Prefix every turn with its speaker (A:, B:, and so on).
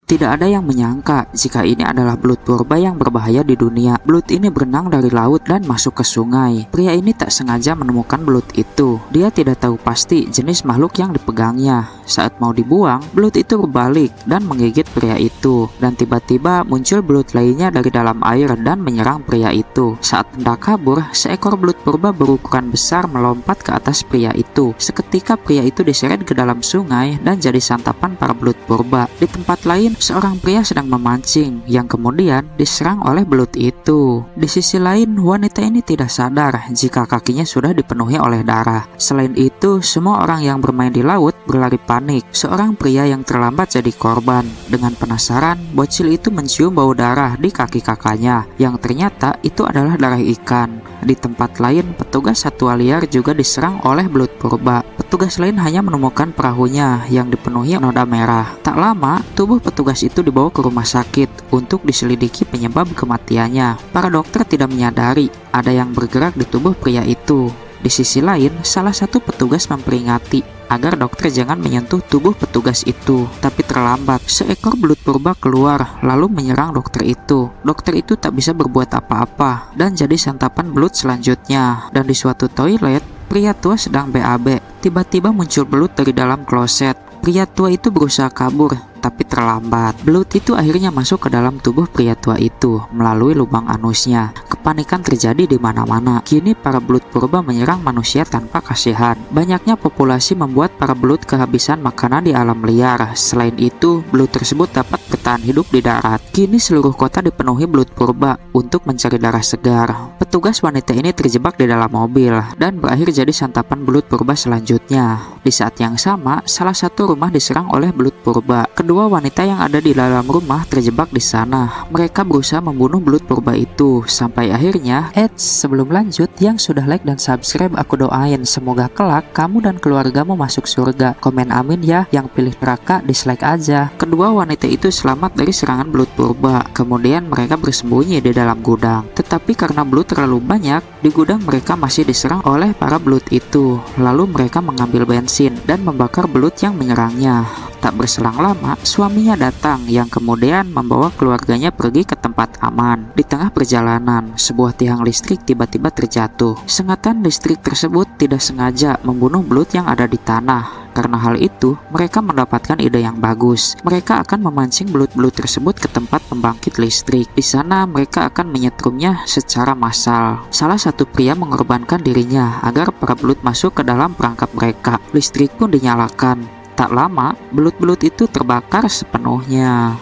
A: Tidak ada yang menyangka jika ini adalah belut purba yang berbahaya di dunia. Belut ini berenang dari laut dan masuk ke sungai. Pria ini tak sengaja menemukan belut itu. Dia tidak tahu pasti jenis makhluk yang dipegangnya. Saat mau dibuang, belut itu berbalik dan menggigit pria itu. Dan tiba-tiba muncul belut lainnya dari dalam air dan menyerang pria itu. Saat hendak kabur, seekor belut purba berukuran besar melompat ke atas pria itu. Seketika pria itu diseret ke dalam sungai dan jadi santapan para belut purba. Di tempat lain, seorang pria sedang memancing yang kemudian diserang oleh belut itu. Di sisi lain, wanita ini tidak sadar jika kakinya sudah dipenuhi oleh darah. Selain itu, semua orang yang bermain di laut berlari panik. Seorang pria yang terlambat jadi korban. Dengan penasaran, bocil itu mencium bau darah di kaki kakaknya, yang ternyata itu adalah darah ikan. Di tempat lain, petugas satwa liar juga diserang oleh belut purba. Petugas lain hanya menemukan perahunya yang dipenuhi noda merah. Tak lama, tubuh petugas itu dibawa ke rumah sakit untuk diselidiki penyebab kematiannya. Para dokter tidak menyadari ada yang bergerak di tubuh pria itu. Di sisi lain, salah satu petugas memperingati agar dokter jangan menyentuh tubuh petugas itu. Tapi terlambat, seekor belut purba keluar lalu menyerang dokter itu. Dokter itu tak bisa berbuat apa-apa dan jadi santapan belut selanjutnya. Dan di suatu toilet, pria tua sedang BAB. Tiba-tiba muncul belut dari dalam kloset. Pria tua itu berusaha kabur, tapi terlambat. Belut itu akhirnya masuk ke dalam tubuh pria tua itu melalui lubang anusnya. Kepanikan terjadi di mana-mana. Kini para belut purba menyerang manusia tanpa kasihan. Banyaknya populasi membuat para belut kehabisan makanan di alam liar. Selain itu, belut tersebut dapat bertahan hidup di darat. Kini seluruh kota dipenuhi belut purba untuk mencari darah segar. Petugas wanita ini terjebak di dalam mobil dan berakhir jadi santapan belut purba selanjutnya. Di saat yang sama, salah satu rumah diserang oleh belut purba. Kedua wanita yang ada di dalam rumah terjebak di sana. Mereka berusaha membunuh belut purba itu sampai akhirnya. Sebelum lanjut, yang sudah like dan subscribe aku doain semoga kelak kamu dan keluargamu masuk surga. Komen amin ya. Yang pilih neraka dislike aja. Kedua wanita itu selamat dari serangan belut purba. Kemudian mereka bersembunyi di dalam gudang. Tetapi karena belut terlalu banyak, di gudang mereka masih diserang oleh para belut itu. Lalu mereka mengambil bensin dan membakar belut yang menyerangnya. Tak berselang lama, suaminya datang yang kemudian membawa keluarganya pergi ke tempat aman. Di tengah perjalanan, sebuah tiang listrik tiba-tiba terjatuh. Sengatan listrik tersebut tidak sengaja membunuh belut yang ada di tanah. Karena hal itu, mereka mendapatkan ide yang bagus. Mereka akan memancing belut-belut tersebut ke tempat pembangkit listrik. Di sana, mereka akan menyetrumnya secara massal. Salah satu pria mengorbankan dirinya agar para belut masuk ke dalam perangkap mereka. Listrik pun dinyalakan. Tak lama, belut-belut itu terbakar sepenuhnya.